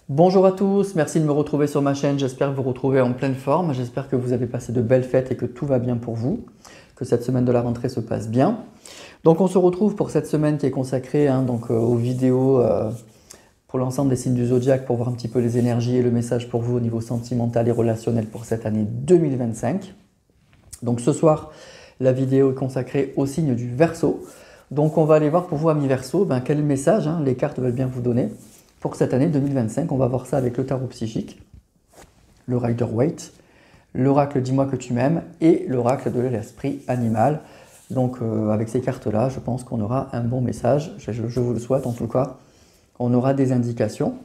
Bonjour à tous, merci de me retrouver sur ma chaîne, j'espère vous retrouver en pleine forme, j'espère que vous avez passé de belles fêtes et que tout va bien pour vous, que cette semaine de la rentrée se passe bien. Donc on se retrouve pour cette semaine qui est consacrée aux vidéos pour l'ensemble des signes du zodiaque pour voir un petit peu les énergies et le message pour vous au niveau sentimental et relationnel pour cette année 2025. Donc ce soir, la vidéo est consacrée au signe du Verseau. Donc on va aller voir pour vous amis Verseau, quel message les cartes veulent bien vous donner. Pour cette année 2025, on va voir ça avec le tarot psychique, le Rider-Waite, l'oracle Dis-moi que tu m'aimes et l'oracle de l'esprit animal. Donc avec ces cartes-là, je pense qu'on aura un bon message, je vous le souhaite en tout cas, on aura des indications.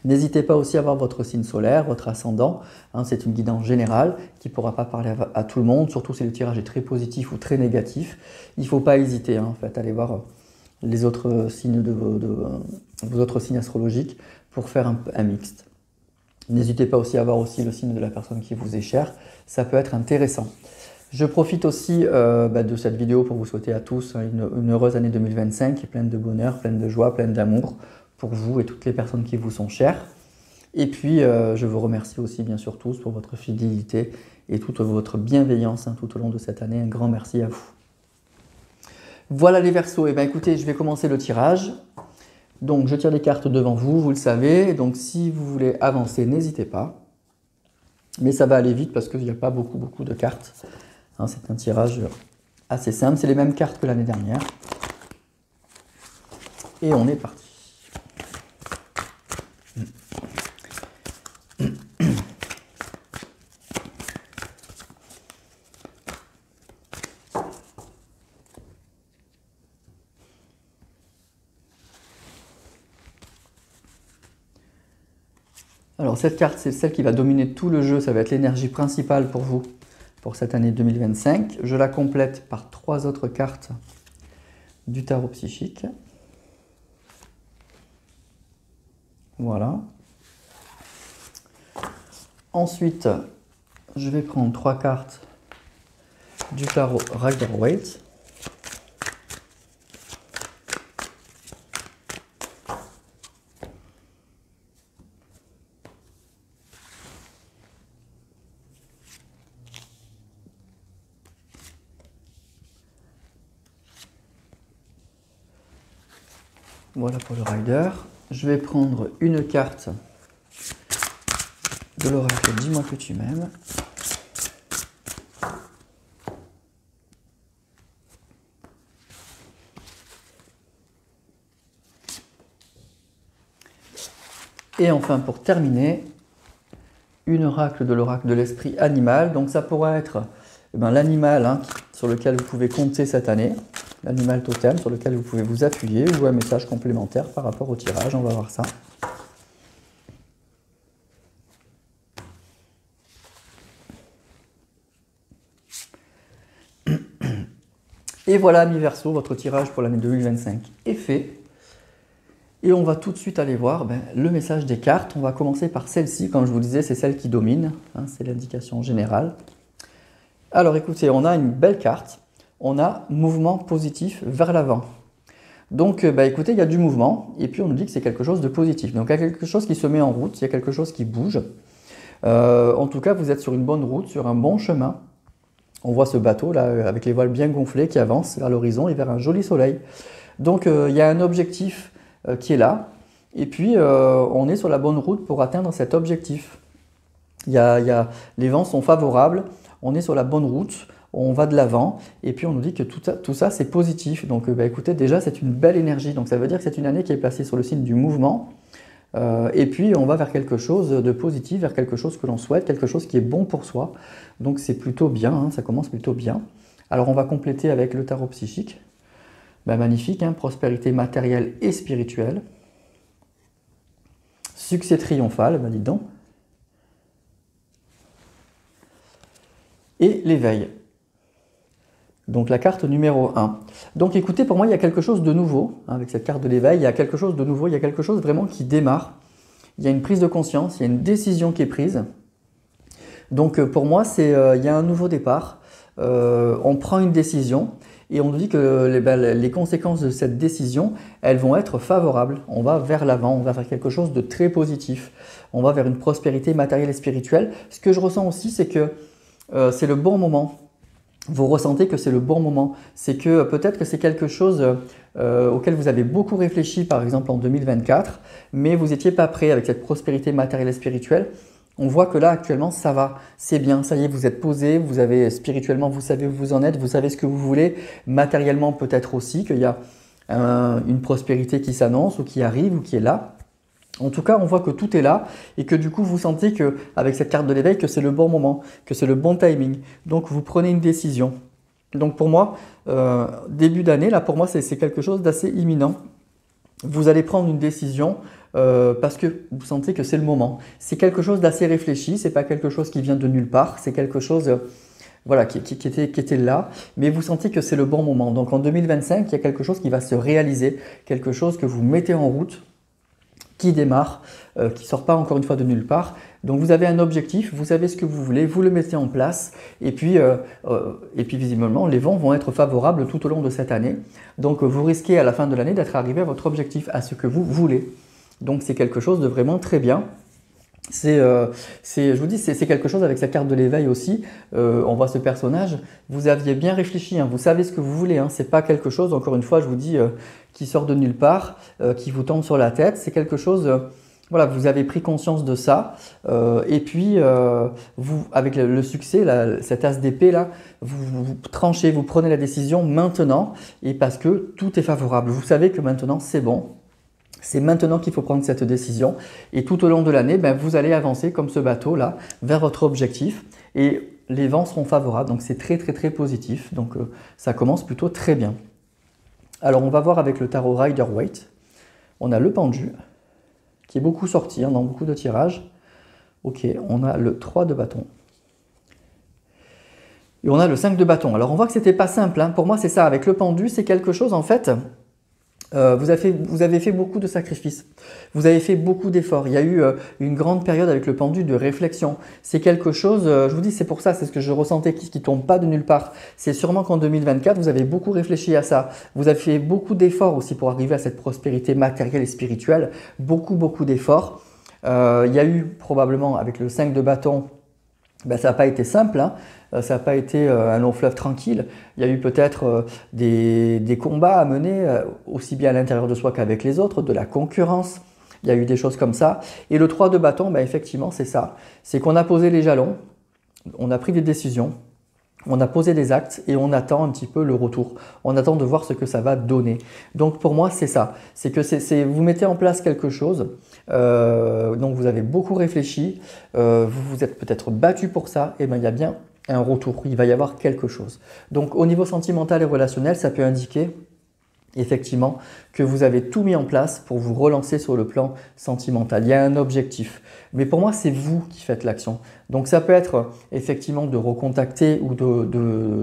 N'hésitez pas aussi à voir votre signe solaire, votre ascendant, c'est une guidance générale qui ne pourra pas parler à tout le monde, surtout si le tirage est très positif ou très négatif. Il ne faut pas hésiter en fait, allez voir les autres signes de vos autres signes astrologiques pour faire un mixte. N'hésitez pas aussi à voir aussi le signe de la personne qui vous est chère, ça peut être intéressant. Je profite aussi de cette vidéo pour vous souhaiter à tous une heureuse année 2025, pleine de bonheur, pleine de joie, pleine d'amour pour vous et toutes les personnes qui vous sont chères. Et puis je vous remercie aussi bien sûr tous pour votre fidélité et toute votre bienveillance tout au long de cette année. Un grand merci à vous. Voilà les Verseaux, et écoutez, je vais commencer le tirage. Donc je tire les cartes devant vous, vous le savez, donc si vous voulez avancer, n'hésitez pas. Mais ça va aller vite parce qu'il n'y a pas beaucoup de cartes. C'est un tirage assez simple, c'est les mêmes cartes que l'année dernière. Et on est parti. Alors cette carte, c'est celle qui va dominer tout le jeu, ça va être l'énergie principale pour vous pour cette année 2025. Je la complète par 3 autres cartes du tarot psychique. Voilà. Ensuite, je vais prendre 3 cartes du tarot Rider-Waite. Voilà pour le Rider. Je vais prendre une carte de l'oracle Dis-moi que tu m'aimes. Et enfin, pour terminer, une oracle de l'oracle de l'esprit animal. Donc ça pourra être l'animal sur lequel vous pouvez compter cette année, l'animal totem sur lequel vous pouvez vous appuyer ou un message complémentaire par rapport au tirage. On va voir ça. Et voilà, amis Verseau, votre tirage pour l'année 2025 est fait. Et on va tout de suite aller voir le message des cartes. On va commencer par celle-ci, comme je vous disais, c'est celle qui domine, c'est l'indication générale. Alors écoutez, on a une belle carte, on a mouvement positif vers l'avant. Donc écoutez, il y a du mouvement, et puis on nous dit que c'est quelque chose de positif. Donc il y a quelque chose qui se met en route, il y a quelque chose qui bouge. En tout cas, vous êtes sur une bonne route, sur un bon chemin. On voit ce bateau là, avec les voiles bien gonflées, qui avance vers l'horizon et vers un joli soleil. Donc il y a un objectif qui est là, et puis on est sur la bonne route pour atteindre cet objectif. Les vents sont favorables, on est sur la bonne route, on va de l'avant, et puis on nous dit que tout ça c'est positif. Donc écoutez, déjà c'est une belle énergie, donc ça veut dire que c'est une année qui est placée sur le signe du mouvement, et puis on va vers quelque chose de positif, vers quelque chose que l'on souhaite, quelque chose qui est bon pour soi. Donc c'est plutôt bien, ça commence plutôt bien. Alors on va compléter avec le tarot psychique. Magnifique, prospérité matérielle et spirituelle. Succès triomphal, dites donc. Et l'éveil. Donc la carte numéro 1. Donc écoutez, pour moi, il y a quelque chose de nouveau. Avec cette carte de l'éveil, il y a quelque chose de nouveau, il y a quelque chose vraiment qui démarre. Il y a une prise de conscience, il y a une décision qui est prise. Donc pour moi, il y a un nouveau départ. On prend une décision. et on nous dit que les conséquences de cette décision, elles vont être favorables. On va vers l'avant, on va faire quelque chose de très positif. On va vers une prospérité matérielle et spirituelle. Ce que je ressens aussi, c'est que c'est le bon moment. Vous ressentez que c'est le bon moment. C'est que peut-être que c'est quelque chose auquel vous avez beaucoup réfléchi, par exemple en 2024, mais vous n'étiez pas prêt avec cette prospérité matérielle et spirituelle. On voit que là, actuellement, ça va, c'est bien, ça y est, vous êtes posé, vous avez spirituellement, vous savez où vous en êtes, vous savez ce que vous voulez, matériellement peut-être aussi, qu'il y a une prospérité qui s'annonce ou qui arrive ou qui est là. En tout cas, on voit que tout est là et que du coup, vous sentez qu'avec cette carte de l'éveil, que c'est le bon moment, que c'est le bon timing. Donc, vous prenez une décision. Donc, pour moi, début d'année, là, pour moi, c'est quelque chose d'assez imminent. Vous allez prendre une décision parce que vous sentez que c'est le moment. C'est quelque chose d'assez réfléchi, c'est pas quelque chose qui vient de nulle part, c'est quelque chose voilà, qui était là, mais vous sentez que c'est le bon moment. Donc, en 2025, il y a quelque chose qui va se réaliser, quelque chose que vous mettez en route, qui démarre, qui ne sort pas encore une fois de nulle part. Donc vous avez un objectif, vous savez ce que vous voulez, vous le mettez en place et puis visiblement les vents vont être favorables tout au long de cette année. Donc vous risquez à la fin de l'année d'être arrivé à votre objectif, à ce que vous voulez. Donc c'est quelque chose de vraiment très bien. Je vous dis, c'est quelque chose avec sa carte de l'éveil aussi. On voit ce personnage, vous aviez bien réfléchi, hein, vous savez ce que vous voulez. Hein, c'est pas quelque chose, encore une fois, je vous dis, qui sort de nulle part, qui vous tombe sur la tête. C'est quelque chose, voilà, vous avez pris conscience de ça. Et puis, vous, avec le succès, cet as d'épée là, vous tranchez, vous prenez la décision maintenant, et parce que tout est favorable. Vous savez que maintenant c'est bon. C'est maintenant qu'il faut prendre cette décision et tout au long de l'année, vous allez avancer comme ce bateau-là vers votre objectif et les vents seront favorables. Donc c'est très très très positif. Donc ça commence plutôt très bien. Alors on va voir avec le tarot Rider-Waite. On a le pendu qui est beaucoup sorti dans beaucoup de tirages. Ok, on a le 3 de bâton. Et on a le 5 de bâton. Alors on voit que c'était pas simple. Hein. Pour moi c'est ça, avec le pendu, c'est quelque chose en fait... vous avez fait beaucoup de sacrifices, vous avez fait beaucoup d'efforts. Il y a eu une grande période avec le pendu de réflexion. C'est quelque chose, je vous dis, c'est pour ça, c'est ce que je ressentais qui ne tombe pas de nulle part. C'est sûrement qu'en 2024, vous avez beaucoup réfléchi à ça. Vous avez fait beaucoup d'efforts aussi pour arriver à cette prospérité matérielle et spirituelle. Beaucoup, beaucoup d'efforts. Il y a eu probablement avec le 5 de bâton, ça n'a pas été simple, hein. Ça n'a pas été un long fleuve tranquille. Il y a eu peut-être des combats à mener, aussi bien à l'intérieur de soi qu'avec les autres, de la concurrence. Il y a eu des choses comme ça. Et le 3 de bâton, effectivement, c'est ça. C'est qu'on a posé les jalons, on a pris des décisions, on a posé des actes et on attend un petit peu le retour. On attend de voir ce que ça va donner. Donc pour moi, c'est ça. C'est que vous mettez en place quelque chose. Donc vous avez beaucoup réfléchi. Vous vous êtes peut-être battu pour ça. Et il y a bien un retour. Il va y avoir quelque chose. Donc au niveau sentimental et relationnel, ça peut indiquer effectivement que vous avez tout mis en place pour vous relancer sur le plan sentimental. Il y a un objectif. Mais pour moi, c'est vous qui faites l'action. Donc ça peut être effectivement de recontacter ou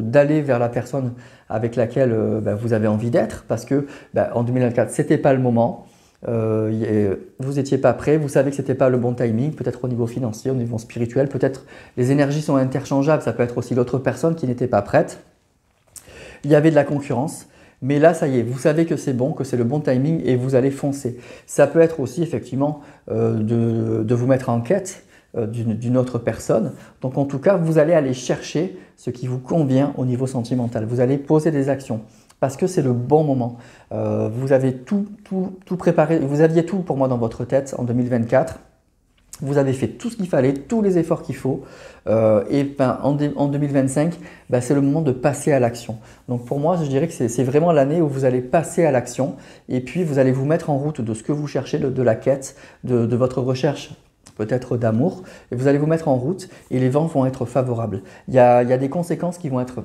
d'aller vers la personne avec laquelle vous avez envie d'être parce que en 2024, ce n'était pas le moment. Vous n'étiez pas prêt, vous savez que ce n'était pas le bon timing, peut-être au niveau financier, au niveau spirituel, peut-être les énergies sont interchangeables, ça peut être aussi l'autre personne qui n'était pas prête. Il y avait de la concurrence. Mais là, ça y est, vous savez que c'est bon, que c'est le bon timing et vous allez foncer. Ça peut être aussi effectivement de vous mettre en quête d'une autre personne. Donc en tout cas, vous allez aller chercher ce qui vous convient au niveau sentimental. Vous allez poser des actions parce que c'est le bon moment. Vous avez tout préparé, vous aviez tout pour moi dans votre tête en 2024. Vous avez fait tout ce qu'il fallait, tous les efforts qu'il faut. En 2025, c'est le moment de passer à l'action. Donc pour moi, je dirais que c'est vraiment l'année où vous allez passer à l'action et puis vous allez vous mettre en route de ce que vous cherchez, de la quête, de votre recherche peut-être d'amour. Et vous allez vous mettre en route et les vents vont être favorables. Il y a des conséquences qui vont être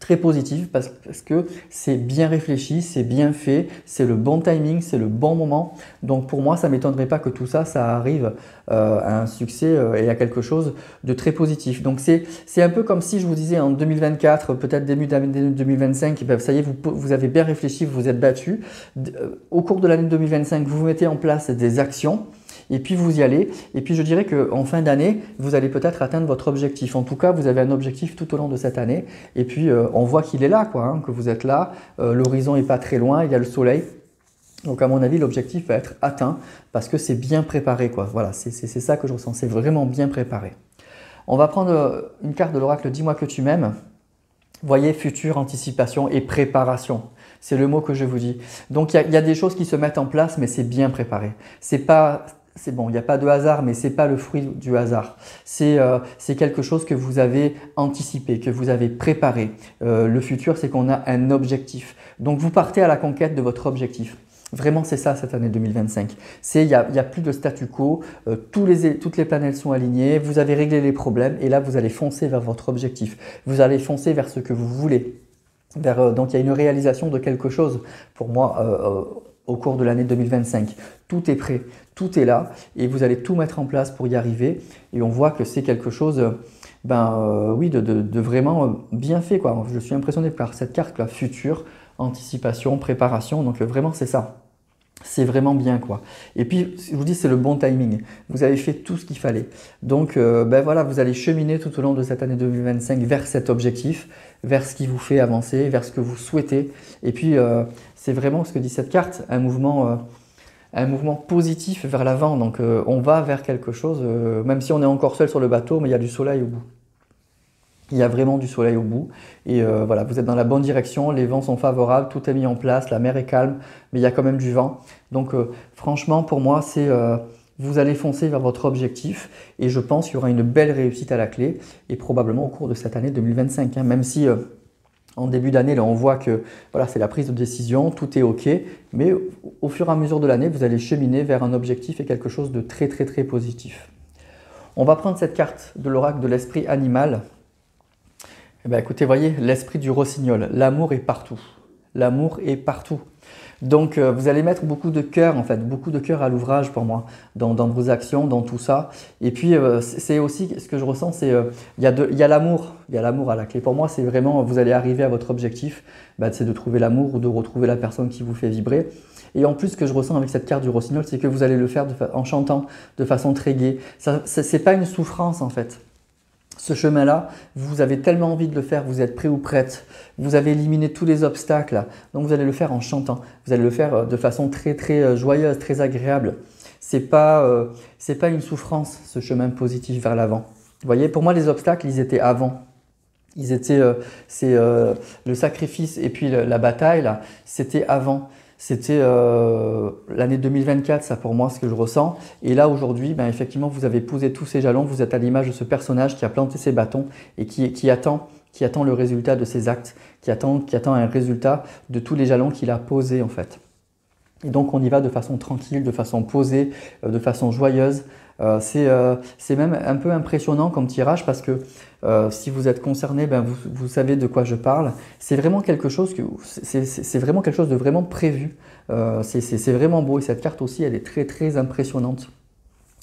très positive parce que c'est bien réfléchi, c'est bien fait, c'est le bon timing, c'est le bon moment. Donc pour moi, ça ne m'étonnerait pas que tout ça, ça arrive à un succès et à quelque chose de très positif. Donc c'est un peu comme si je vous disais en 2024, peut-être début d'année 2025, ça y est, vous avez bien réfléchi, vous vous êtes battu. Au cours de l'année 2025, vous mettez en place des actions. et puis vous y allez. Et puis je dirais qu'en fin d'année, vous allez peut-être atteindre votre objectif. En tout cas, vous avez un objectif tout au long de cette année. Et puis on voit qu'il est là, quoi, hein, que vous êtes là. L'horizon n'est pas très loin, il y a le soleil. Donc à mon avis, l'objectif va être atteint parce que c'est bien préparé, quoi. Voilà, c'est ça que je ressens, c'est vraiment bien préparé. On va prendre une carte de l'oracle Dis-moi que tu m'aimes. Voyez, futur, anticipation et préparation. C'est le mot que je vous dis. Donc il y a des choses qui se mettent en place, mais c'est bien préparé. C'est bon, il n'y a pas de hasard, mais c'est pas le fruit du hasard. C'est quelque chose que vous avez anticipé, que vous avez préparé. Le futur, c'est qu'on a un objectif. Donc vous partez à la conquête de votre objectif. Vraiment, c'est ça cette année 2025. Il n'y a plus de statu quo, toutes les planètes sont alignées, vous avez réglé les problèmes et là, vous allez foncer vers votre objectif. Vous allez foncer vers ce que vous voulez. Donc, il y a une réalisation de quelque chose pour moi au cours de l'année 2025. Tout est prêt, tout est là et vous allez tout mettre en place pour y arriver. Et on voit que c'est quelque chose oui, de vraiment bien fait, quoi. Je suis impressionné par cette carte, là, futur, anticipation, préparation. Donc, vraiment, c'est ça. C'est vraiment bien, quoi. Et puis, je vous dis, c'est le bon timing. Vous avez fait tout ce qu'il fallait. Donc, voilà, vous allez cheminer tout au long de cette année 2025 vers cet objectif, vers ce qui vous fait avancer, vers ce que vous souhaitez. Et puis, c'est vraiment ce que dit cette carte, un mouvement positif vers l'avant. Donc, on va vers quelque chose, même si on est encore seul sur le bateau, mais il y a du soleil au bout. Il y a vraiment du soleil au bout et voilà, vous êtes dans la bonne direction, les vents sont favorables, tout est mis en place, la mer est calme, mais il y a quand même du vent. Donc franchement, pour moi, vous allez foncer vers votre objectif et je pense qu'il y aura une belle réussite à la clé et probablement au cours de cette année 2025. Même si en début d'année, là, on voit que voilà, c'est la prise de décision, tout est OK, mais au fur et à mesure de l'année, vous allez cheminer vers un objectif et quelque chose de très, très, très positif. On va prendre cette carte de l'oracle de l'esprit animal. Eh bien, écoutez, voyez, l'esprit du rossignol, l'amour est partout. L'amour est partout. Donc, vous allez mettre beaucoup de cœur, en fait, beaucoup de cœur à l'ouvrage pour moi, dans vos actions, dans tout ça. Et puis, c'est aussi, ce que je ressens, c'est il y a l'amour à la clé. Pour moi, c'est vraiment, vous allez arriver à votre objectif, c'est de trouver l'amour ou de retrouver la personne qui vous fait vibrer. Et en plus, ce que je ressens avec cette carte du rossignol, c'est que vous allez le faire en chantant de façon très gaie. Ce n'est pas une souffrance, en fait. Ce chemin-là, vous avez tellement envie de le faire, vous êtes prêt ou prête, vous avez éliminé tous les obstacles, donc vous allez le faire en chantant, vous allez le faire de façon très très joyeuse, très agréable. C'est pas une souffrance, ce chemin positif vers l'avant. Vous voyez, pour moi les obstacles, ils étaient avant. Ils étaient, le sacrifice et puis la bataille, là, c'était avant. C'était l'année 2024, ça pour moi, ce que je ressens. Et là, aujourd'hui, effectivement, vous avez posé tous ces jalons. Vous êtes à l'image de ce personnage qui a planté ses bâtons et qui attend le résultat de ses actes, qui attend un résultat de tous les jalons qu'il a posés, en fait. Et donc, on y va de façon tranquille, de façon posée, de façon joyeuse. C'est même un peu impressionnant comme tirage parce que si vous êtes concerné, vous savez de quoi je parle. C'est vraiment quelque chose de vraiment prévu. C'est vraiment beau et cette carte aussi, elle est très très impressionnante.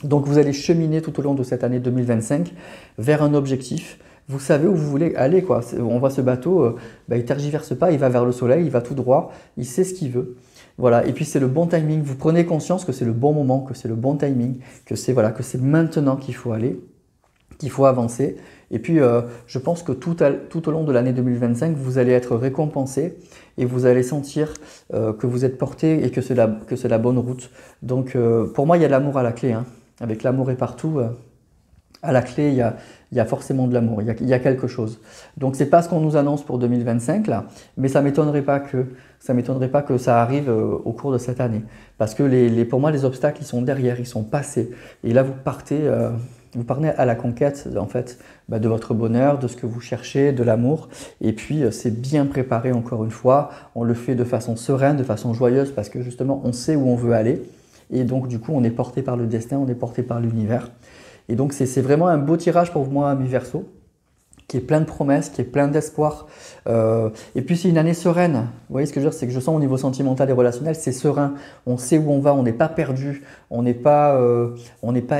Donc vous allez cheminer tout au long de cette année 2025 vers un objectif. Vous savez où vous voulez aller, quoi. On voit ce bateau, il ne tergiverse pas, il va vers le soleil, il va tout droit, il sait ce qu'il veut. Voilà, et puis c'est le bon timing, vous prenez conscience que c'est le bon moment, que c'est le bon timing, que c'est maintenant qu'il faut aller, qu'il faut avancer. Et puis je pense que tout au long de l'année 2025, vous allez être récompensé et vous allez sentir que vous êtes porté et que c'est la bonne route. Donc pour moi, il y a de l'amour à la clé, hein. Avec l'amour est partout, à la clé, il y a forcément de l'amour, il y a quelque chose. Donc c'est pas ce qu'on nous annonce pour 2025 là, mais ça m'étonnerait pas que ça arrive au cours de cette année. Parce que pour moi, les obstacles, ils sont derrière, ils sont passés. Et là, vous partez à la conquête en fait, de votre bonheur, de ce que vous cherchez, de l'amour. Et puis, c'est bien préparé encore une fois. On le fait de façon sereine, de façon joyeuse, parce que justement, on sait où on veut aller. Et donc, du coup, on est porté par le destin, on est porté par l'univers. Et donc, c'est vraiment un beau tirage pour moi, mes Verseaux, qui est plein de promesses, qui est plein d'espoir. Et puis, c'est une année sereine. Vous voyez ce que je veux dire? C'est que je sens au niveau sentimental et relationnel, c'est serein. On sait où on va, on n'est pas perdu, on n'est pas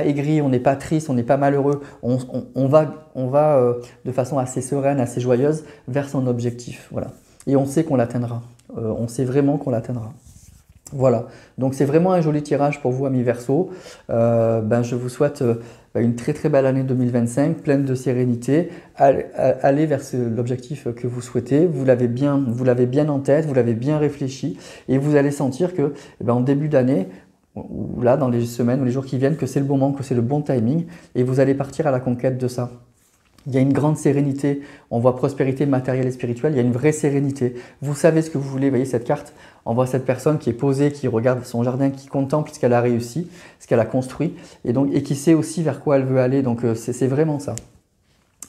aigri, on n'est pas triste, on n'est pas malheureux. On va de façon assez sereine, assez joyeuse vers son objectif. Voilà. Et on sait qu'on l'atteindra. On sait vraiment qu'on l'atteindra. Voilà, donc c'est vraiment un joli tirage pour vous, amis Verseau. Je vous souhaite une très très belle année 2025, pleine de sérénité. Allez vers l'objectif que vous souhaitez. Vous l'avez bien en tête, vous l'avez bien réfléchi, et vous allez sentir que en début d'année, ou là dans les semaines ou les jours qui viennent, que c'est le bon moment, que c'est le bon timing, et vous allez partir à la conquête de ça. Il y a une grande sérénité, on voit prospérité matérielle et spirituelle, il y a une vraie sérénité. Vous savez ce que vous voulez, vous voyez cette carte, on voit cette personne qui est posée, qui regarde son jardin, qui contemple ce qu'elle a réussi, ce qu'elle a construit, et qui sait aussi vers quoi elle veut aller, donc c'est vraiment ça.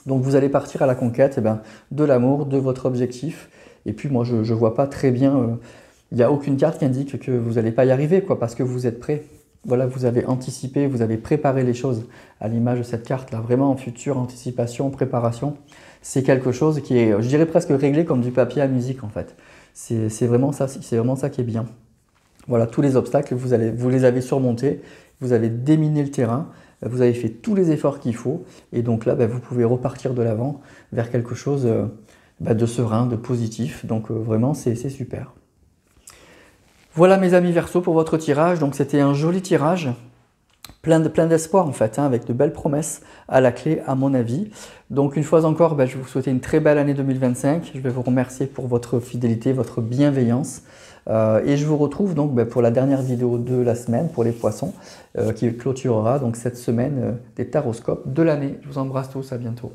Donc vous allez partir à la conquête de l'amour, de votre objectif, et puis moi je ne vois pas très bien, il n'y a aucune carte qui indique que vous n'allez pas y arriver, parce que vous êtes prêt. Voilà, vous avez anticipé, vous avez préparé les choses à l'image de cette carte-là, vraiment en future, anticipation, préparation. C'est quelque chose qui est, je dirais presque réglé comme du papier à musique en fait. C'est vraiment ça qui est bien. Voilà, tous les obstacles, vous les avez surmontés, vous avez déminé le terrain, vous avez fait tous les efforts qu'il faut, et donc là, vous pouvez repartir de l'avant vers quelque chose de serein, de positif. Donc vraiment, c'est super. Voilà mes amis Verseau pour votre tirage, donc c'était un joli tirage, plein d'espoir en fait, avec de belles promesses à la clé à mon avis. Donc une fois encore, je vais vous souhaiter une très belle année 2025, je vais vous remercier pour votre fidélité, votre bienveillance, et je vous retrouve donc pour la dernière vidéo de la semaine pour les poissons, qui clôturera donc cette semaine des taroscopes de l'année. Je vous embrasse tous, à bientôt.